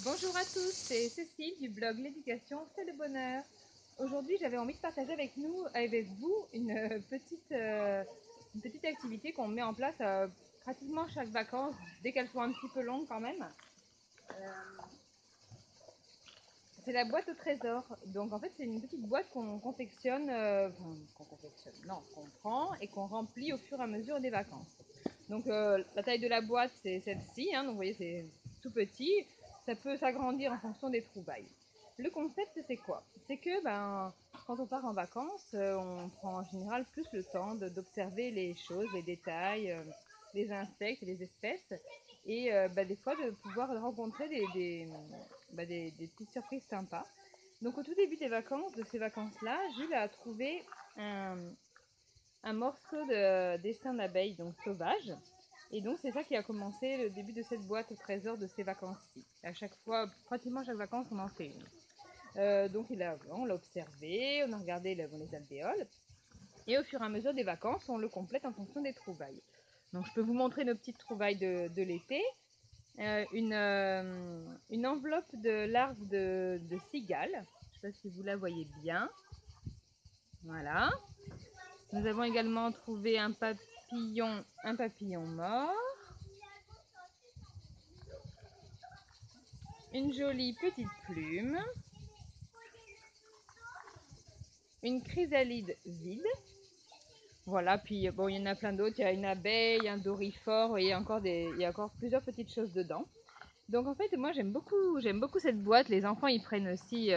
Bonjour à tous, c'est Cécile du blog L'éducation, c'est le bonheur. Aujourd'hui, j'avais envie de partager avec vous une petite activité qu'on met en place pratiquement chaque vacances, dès qu'elles sont un petit peu longues quand même. C'est la boîte au trésor. Donc en fait, c'est une petite boîte qu'on confectionne, non, qu'on prend et qu'on remplit au fur et à mesure des vacances. Donc la taille de la boîte, c'est celle-ci, hein, donc vous voyez, c'est tout petit. Ça peut s'agrandir en fonction des trouvailles. Le concept, c'est quoi? C'est que quand on part en vacances, on prend en général plus le temps d'observer les choses, les détails, les insectes, les espèces, et des fois de pouvoir rencontrer des petites surprises sympas. Donc au tout début des vacances, de ces vacances-là, Jules a trouvé un morceau de dessin d'abeille donc sauvage. Et donc c'est ça qui a commencé le début de cette boîte au trésor de ces vacances-ci. À chaque fois, pratiquement chaque vacance, on en fait une. On l'a observé, on a regardé les alvéoles. Et au fur et à mesure des vacances, on le complète en fonction des trouvailles. Donc je peux vous montrer nos petites trouvailles de l'été. Une enveloppe de larves de cigales. Je ne sais pas si vous la voyez bien. Voilà. Nous avons également trouvé un papillon mort. Une jolie petite plume. Une chrysalide vide. Voilà, puis bon, il y en a plein d'autres. Il y a une abeille, un dorifort et il y a encore plusieurs petites choses dedans. Donc en fait, moi j'aime beaucoup cette boîte. Les enfants ils prennent aussi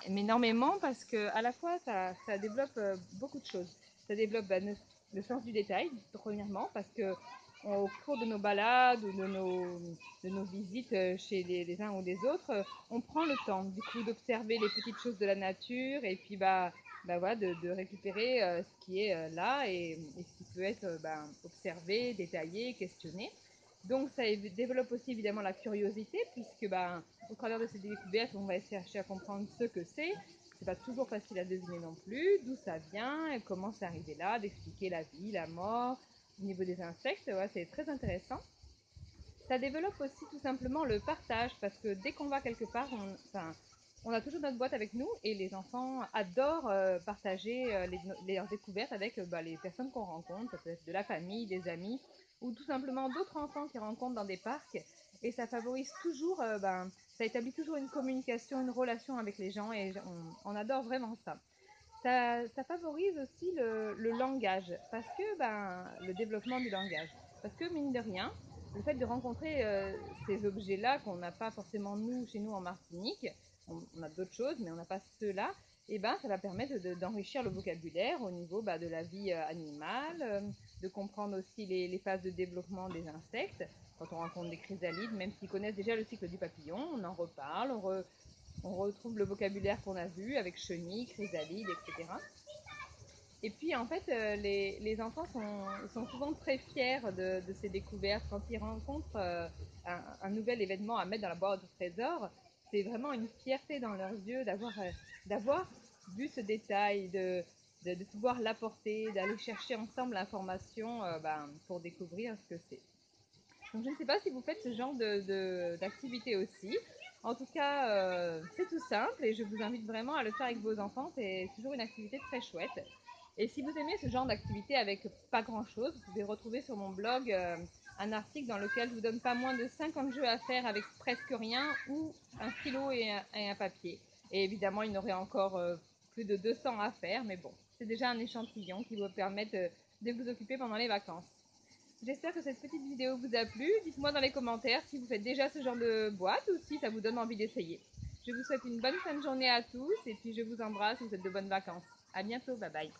énormément parce que à la fois ça développe beaucoup de choses. Ça développe le sens du détail, premièrement, parce que au cours de nos balades ou de nos visites chez les uns ou les autres, on prend le temps du coup d'observer les petites choses de la nature et puis voilà, de récupérer ce qui est là et ce qui peut être observé, détaillé, questionné. Donc ça développe aussi évidemment la curiosité puisque au travers de ces découvertes, on va chercher à comprendre ce que c'est. C'est pas toujours facile à deviner non plus, d'où ça vient et comment c'est arrivé là, d'expliquer la vie, la mort, au niveau des insectes, ouais, c'est très intéressant. Ça développe aussi tout simplement le partage parce que dès qu'on va quelque part, on a toujours notre boîte avec nous et les enfants adorent partager leurs découvertes avec les personnes qu'on rencontre, peut-être de la famille, des amis ou tout simplement d'autres enfants qu'ils rencontrent dans des parcs. Et ça favorise toujours, ça établit toujours une communication, une relation avec les gens et on adore vraiment ça. Ça favorise aussi le langage, parce que le développement du langage. Parce que mine de rien, le fait de rencontrer ces objets-là qu'on n'a pas forcément nous chez nous en Martinique, on a d'autres choses, mais on n'a pas ceux-là, et ça va permettre d'enrichir le vocabulaire au niveau de la vie animale, de comprendre aussi les phases de développement des insectes. Quand on rencontre des chrysalides, même s'ils connaissent déjà le cycle du papillon, on en reparle, on retrouve le vocabulaire qu'on a vu avec chenilles, chrysalides, etc. Et puis en fait, les enfants sont souvent très fiers de ces découvertes. Quand ils rencontrent un nouvel événement à mettre dans la boîte au trésor, c'est vraiment une fierté dans leurs yeux d'avoir vu ce détail, de pouvoir l'apporter, d'aller chercher ensemble l'information pour découvrir ce que c'est. Donc je ne sais pas si vous faites ce genre d'activité aussi. En tout cas, c'est tout simple et je vous invite vraiment à le faire avec vos enfants. C'est toujours une activité très chouette. Et si vous aimez ce genre d'activité avec pas grand-chose, vous pouvez retrouver sur mon blog un article dans lequel je vous donne pas moins de 50 jeux à faire avec presque rien ou un stylo et un papier. Et évidemment, il y en aurait encore plus de 200 à faire, mais bon, c'est déjà un échantillon qui vous permet de vous occuper pendant les vacances. J'espère que cette petite vidéo vous a plu. Dites-moi dans les commentaires si vous faites déjà ce genre de boîte ou si ça vous donne envie d'essayer. Je vous souhaite une bonne fin de journée à tous et puis je vous embrasse. Vous êtes de bonnes vacances. À bientôt. Bye bye.